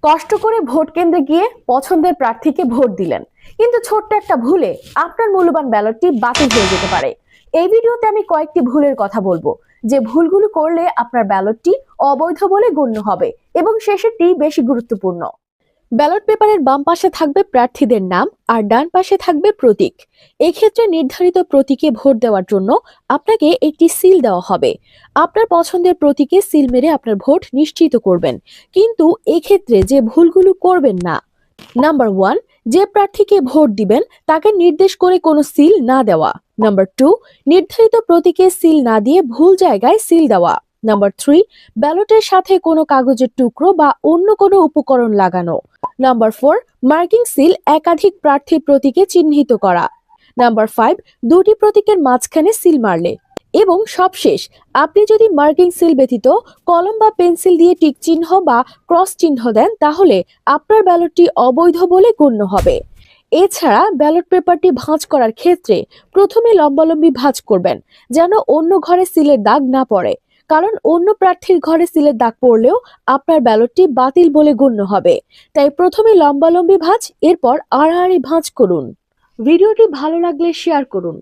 কষ্ট করে ভোট কেন্দ্রে গিয়ে পছন্দের প্রার্থীকে ভোট দিলেন, কিন্তু ছোট্ট একটা ভুলে আপনার মূল্যবান ব্যালটটি বাতিল হয়ে যেতে পারে। এই ভিডিওতে আমি কয়েকটি ভুলের কথা বলবো, যে ভুলগুলো করলে আপনার ব্যালটটি অবৈধ বলে গণ্য হবে এবং শেষেরটি বেশি গুরুত্বপূর্ণ। ব্যালট পেপারের বাম পাশে থাকবে প্রার্থীদের নাম আর ডান পাশে থাকবে প্রতীক। এক্ষেত্রে নির্ধারিত প্রতীকে ভোট দেওয়ার জন্য আপনাকে একটি সিল দেওয়া হবে। আপনার পছন্দের প্রতীকে সিল মেরে আপনার ভোট নিশ্চিত করবেন, কিন্তু এক্ষেত্রে যে ভুলগুলো করবেন না। নাম্বার 1, যে প্রার্থীকে ভোট দিবেন তাকে নির্দেশ করে কোনো সিল না দেওয়া। নাম্বার 2, নির্ধারিত প্রতীকে সিল না দিয়ে ভুল জায়গায় সিল দেওয়া। নাম্বার 3, ব্যালটের সাথে কোনো কাগজের টুকরো বা অন্য কোনো উপকরণ লাগানো। নাম্বার 4, মার্কিং সিল একাধিক প্রার্থীর প্রতীকে চিহ্নিত করা। নাম্বার 5, দুটি প্রতীকের মাঝখানে সিল মারলে। এবং সবশেষ, আপনি যদি মার্কিং সিল ব্যতীত কলম বা পেন্সিল দিয়ে টিক চিহ্ন বা ক্রস চিহ্ন দেন, তাহলে আপনার ব্যালটটি অবৈধ বলে গণ্য হবে। এছাড়া ব্যালট পেপারটি ভাঁজ করার ক্ষেত্রে প্রথমে লম্বালম্বি ভাঁজ করবেন, যেন অন্য ঘরে সিলের দাগ না পড়ে, কারণ অন্য প্রার্থীর ঘরে সিলের দাগ পড়লেও আপনার ব্যালটটি বাতিল বলে গণ্য হবে। তাই প্রথমে লম্বালম্বি ভাঁজ, এরপর আড়াআড়ি ভাঁজ করুন। ভিডিওটি ভালো লাগলে শেয়ার করুন।